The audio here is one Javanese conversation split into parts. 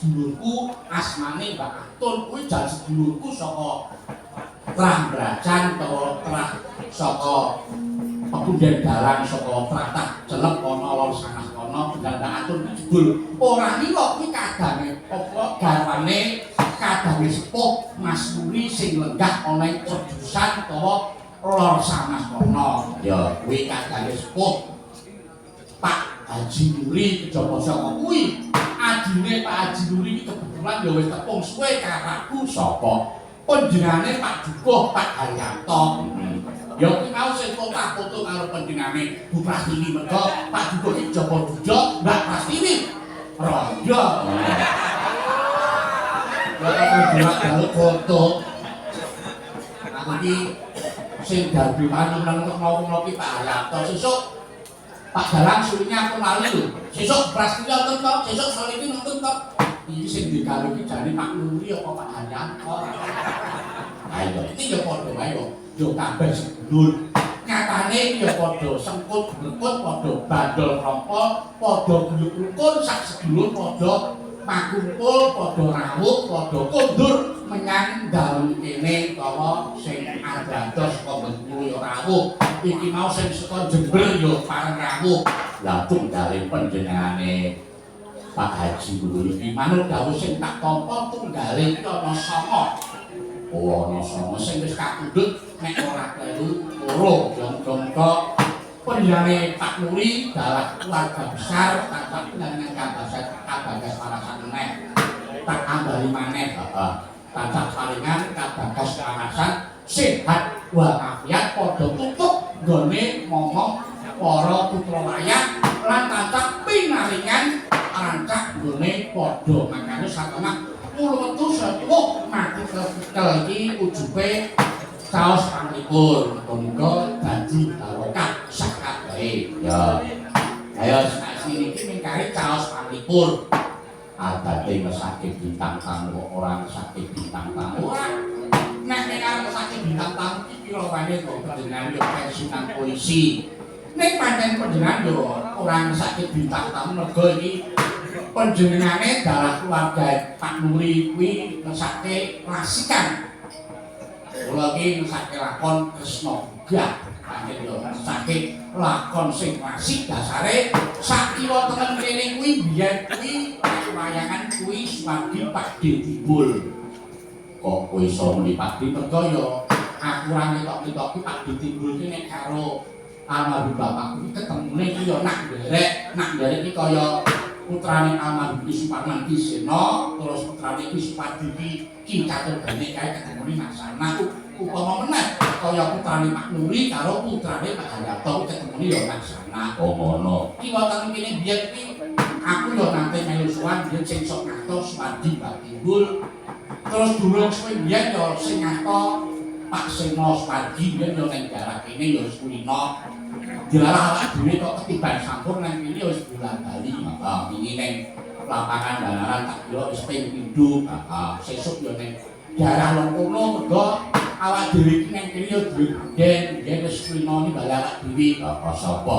sedulurku asmane Mbak Atun kuwi jan sedulurku saka Trah Brajan utawa Trah saka Pepunden Dalan saka Tratah Celep ana lor sanah kono Mbak Atun jebul ora nira kuwi kadane apa garwane kadane sepuh Mas Muri sing lenggah ana ing Cedusan utawa lor sanah kono ya kuwi kadane sepuh Pak Haji Nuri kejaba saka kuwi adine Pak Haji Nuri iki kebetulan ya wis tepung suwe karaku sapa panjenengane Pak Dukuh Pak Haryanto ya kuwi mau sing foto karo panjenengane Bu Prastini mergo Pak Dukuh iki kejaba duda Mbak Prastini rondo ya kalau foto aku iki sing dadi panunan untuk mau ki Pak Haryanto sesuk Pak Dalang sulinya aku lali lho. Sesuk Prastini nonton to, sesuk sore iki nonton to. Iki sing digawe iki jane Pak Nuri apa Pak Haryanto. Ayo, iki ya padha wae yo. Yo kabeh sedulur. Nyatane ya padha sengkut berkut, padha bandol rompo, padha guyub rukun sak sedulur padha makumpul, padha rawuh, padha kondur menyang dalem kene utawa sing adantos saka Bengkulu ya rawuh. Iki mau sing saka Jember ya pareng rawuh. Lah tunggale panjenengane Pak Haji Nuri iki manut dawuh sing tak tampa tunggale iki ana 9. Oh ana 9 sing wis kapundhut nek ora kleru loro jongkok panjenengane Pak Nuri dalah keluarga besar tanpa panjenengan kabagas parasan meneh. Tak ambali maneh, heeh. Tancap paringan kabagas karasan sehat walafiat padha tutup nggone momong para putra layang lan tancap pinaringan rancak nggone padha mangkane satemah mulo metu sepuh mati kekel iki ujube caos pamripun muga dadi barokah sakabehe ya ayo sini iki mingkari caos pamripun adate mesake bintang tamu orang sakit bintang tamu nek nek mesake bintang tamu iki pira wae kok panjenengan yo pensiunan polisi nek pancen panjenengan yo orang sakit bintang tamu mergo iki panjenengane dalah keluarga Pak Nuri kuwi mesake rasikan kula iki mesake lakon Kresna Gah pancen yo mesake lakon sing rasik dasare sakiwa temen kene kuwi biyen kuwi wayangan kuwi Suwardi Pakde Timbul. Kok kowe iso muni Pakde mergo ya aku ora ngetok-ngetok Pakde Timbul ki nek karo almarhum bapakku iki ketemune iki ya nak nderek iki kaya putrane almarhum Ki Suparman Ki Sena terus putrane Ki Supardi Ki Catur Bane kae ketemune Nasana upama meneh kaya putrane Pak Nuri karo putrane Pak Haryanto ketemune ya Nasana. Oh ngono. Ki wonten kene biyen iki aku yo nate melu sowan biyen sing sok ngatos Suwardi Pak Timbul. Terus durung suwe biyen yo sing ngato Pak Sena Suwardi biyen yo ning daerah kene yo kulino. Dilarang awak dhewe kok ketiban sampur nang kene wis bulan bali. Heeh, wingi ning lapangan dalaran tak kira wis ping 7. Heeh, sesuk yo ning daerah lor kono mergo awak dhewe iki nang kene yo duwe den wis kulino ni bali awak dhewe. Heeh, sapa?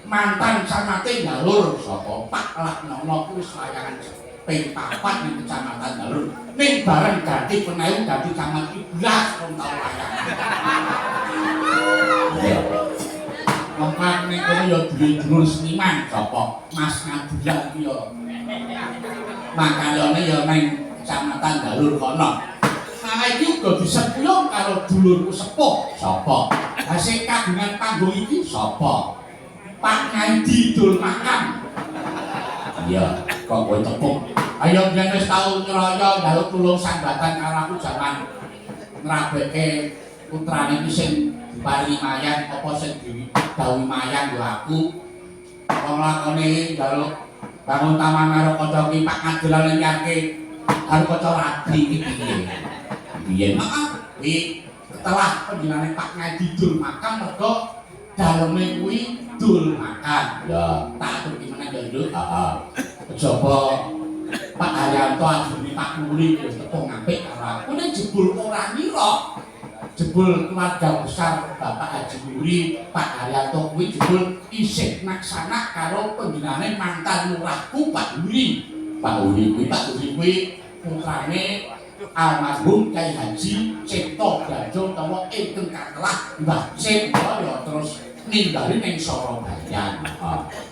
Mantan Camate Galur sapa Pak Laknono kuwi layangan ping 4 ning Kecamatan Galur ning bareng ganti penewu dadi camat 11 rong taun layangan. Mengkak ning kene ya duwe dulur seniman sapa Mas Ngadilan iki ya. Makayane ya ning Kecamatan Galur kono. Saiki uga disepuyung karo dulurku sepuh sapa? Ha sing kagungan panggung iki sapa? Pak Nyai Dul Makam. Iya, kok kowe tepung. Ayo yen wis tau nyraya njaluk tulung sambatan karo aku jaman ngrabeke putrane iki sing diparingi mayang apa sing didhawuhi mayang yo aku. Wong lakone njaluk bangun taman karo kanca ki Pak Ngadilan nyarke karo kanca Radi iki piye. Biyen iki setelah panjenengane Pak Nyai Dul Makam mergo daleme kuwi dul makan. Ya, tak atur gimana ya, Nduk? Heeh. Kejaba Pak Haryanto ajune Pak Nuri wis tepung apik karo aku. Nek jebul ora ngira. Jebul keluarga besar Bapak Haji Nuri, Pak Haryanto kuwi jebul isih naksana karo panjenengane mantan lurahku Pak Nuri. Pak Uli kuwi putrane almarhum Kyai Haji Cipto Dajung utawa ingkang katelah Mbah Cipto ya terus ninggali ning Surabaya.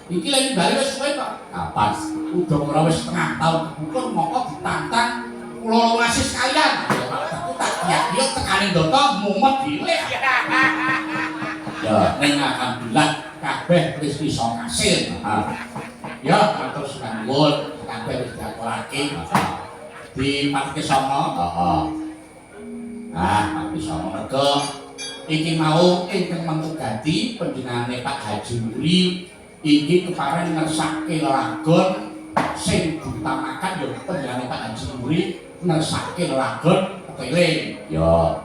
Iki lek ninggali wis suwe kok. Kapan? Udah ora wis setengah tahun kebukur moko ditantang kula wasis kalian. Aku tak kiyak-kiyak tekane ndoto mumet dhewe. Ya, ning alhamdulillah kabeh wis iso kasil. Ya, matur nuwun kabeh wis diaturake. Di Pati Songo, Pati Songo mergo iki mau ingkang mentugati panjenengane Pak Haji Muri iki kepareng ngersake lagon sing diutamakan ya panjenengane Pak Haji Muri ngersake lagon keteling ya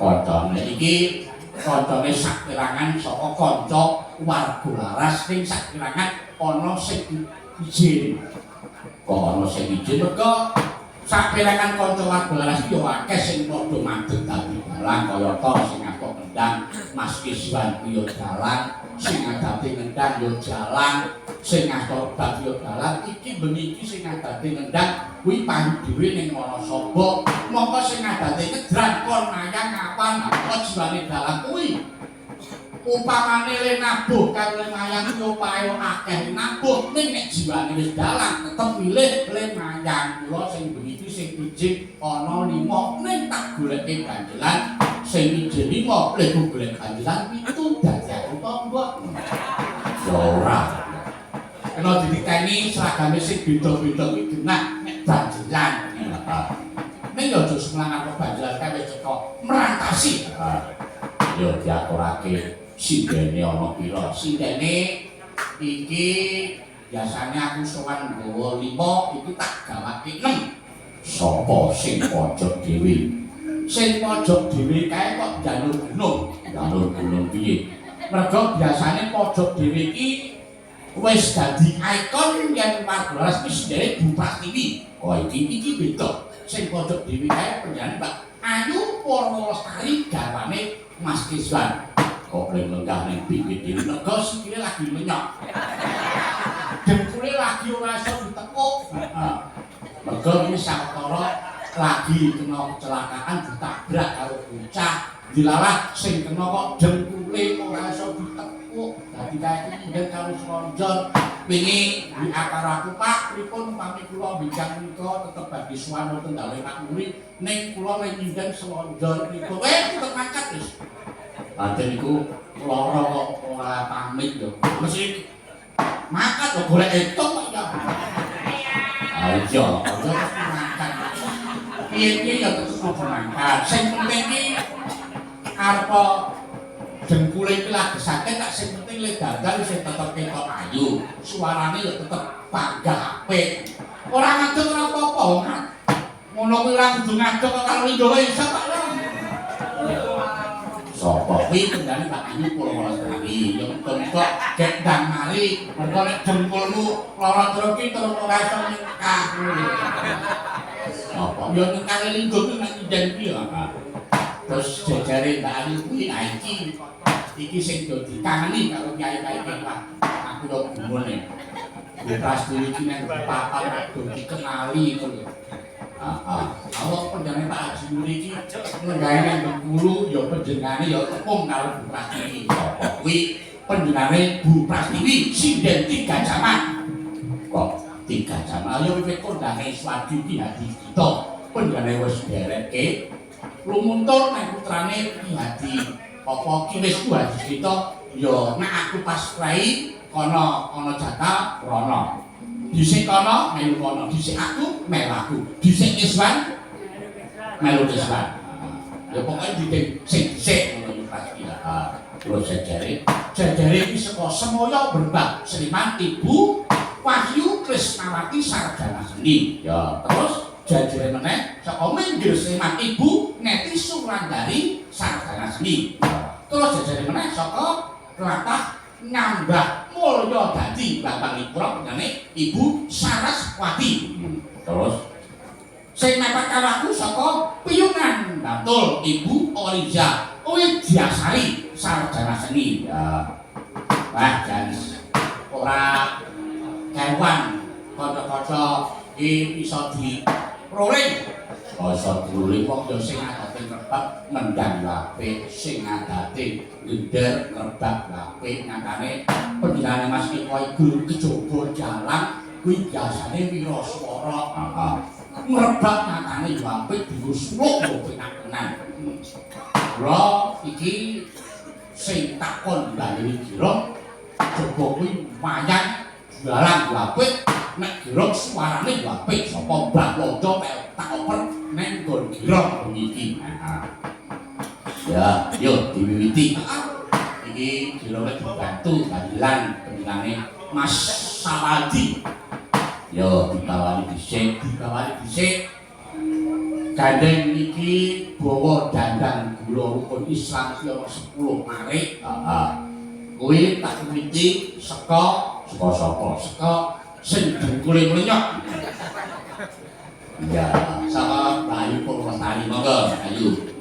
kancane iki kancane sakirangan saka kanca warga laras ning sakirangan ana sing ijin kok ana sing ijin mergo saperangan kanca warga laras yo akeh sing padha mandeg dadi dalang kaya to sing aku kendang Mas Kiswan yo dalang sing adate ngendang yo jalan sing ngatur bab yo dalang iki bengi iki sing adate ngendang kuwi payu dhewe ning Wonosobo mongko sing adate ngedran kon mayang kapan kok jiwane dalang kuwi upamane le nabuh karo le mayang yo payo akeh nabuh ning nek jiwane wis dalang tetep milih le mayang kula sing begitu sing ijin ana 5 ning tak goleke ganjelan sing ijin 5 le golek ganjelan itu dadi aku mbok yo ora kena ditikani seragame sing beda-beda kuwi genah nek ganjelan ning yo aja semangat kok ganjelan kae wis cekok merantasi yo diaturake sindene ana pira sindene iki biasanya aku sowan nggawa 5 iki tak gawake 6 sapa sing pojok dhewe sing pojok dhewe kae kok jalur gunung piye mergo biasane pojok dhewe iki wis dadi ikon yen warga laras wis dhewe Bupratiwi oh iki beda sing pojok dhewe kae panjenengan Mbak Ayu Purwolestari garwane Mas Kiswan kok lenggah ning pinggir dhewe nego sikile lagi menyok. Dengkule lagi ora iso ditekuk. Mergo iki sawetara lagi kena kecelakaan ditabrak karo bocah. Dilalah sing kena kok dengkule ora iso ditekuk. Dadi kae kemudian karo slonjor wingi di akar aku Pak pripun pamit kula bincang menika tetep bagi suwan wonten dalem Pak Muri ning kula ning nyindeng slonjor niku tetep mangkat wis. Pancen iku lara kok ora pamit yo. Mesti makan kok golek entuk kok ya. Ayo, aja makan. Piye-piye ya tetep kudu makan. Sing penting iki arep dengkule iki lagi sakit tak sing penting le dandang sing tetep ketok ayu. Suarane ya tetep panggah apik. Ora ngadeg ora apa-apa, Mas. Ngono kuwi ora kudu ngadeg karo Indonesia iso kok. Sapa kuwi kendane Pak Ayu Purwolestari yo kok gendang mari mergo nek dengkulmu lara terus ki terus ora iso nikah apa yo nikah linggo kuwi nek njen ki ya terus jejare Mbak Ayu kuwi iki sing do ditangani karo kiai-kiai Pak aku yo gumune Bupratiwi iki nek papan do dikenali to kalau panjenengan Pak Haji Muri iki nenggawe nang Bengkulu ya panjenengane ya tepung karo Bupratiwi. Apa kuwi panjenengane Bupratiwi sinden 3 jaman. Kok 3 jaman ya wiwit kondange Swadi Ki Hadi kita panjenengane wis dereke lumuntur nang putrane Ki Hadi. Apa ki wis Hadi kita ya nek aku pas rai kono ana jatah rono. Dhisik kono melu kono, dhisik aku melu aku. Dhisik Kiswan melu Kiswan. Ya pokoke dite sing dhisik ngono pasti ya. Terus jajare iki saka Semoyo Berbah Sriman Ibu Wahyu Krisnawati Sarjana Seni. Ya, terus jajare meneh saka Minggir Sriman Ibu Neti Sulandari Sarjana Seni. Terus jajare meneh saka Tlatah Ngambah Mulya dadi bapakipun panjenengane Ibu Saraswati. Terus sing mepet karo aku saka Piyungan Batul Ibu Oliza Widyasari Sarjana Seni. Ya. Wah, jan ora kewan kanca-kanca bisa diperoleh. Bisa diperoleh wong ya sing adate ngrebak mendang apik, sing adate ngender ngrebak apik. Nyatane pendinane Mas Iko iku kejaba jalan kuwi biasane wiraswara. Ngrebak nyatane ya apik diwusuluk yo penak-penak. Kula iki sing takon bali kira coba kuwi wayang jualan apik nek kira suarane apik sapa Mbah Lodo tak oper neng nggon kira iki. Ya, yo diwiwiti. Iki kira dibantu bandilan pendinane Mas Sawaldi. Yo dikawali dhisik. Gandeng iki bawa dandang gula rukun Islam ki ana 10 marik. Kuwi tak wiwiti saka sing dengkule mlenyok. Ya, sama Bayu Purwosari monggo, ayo.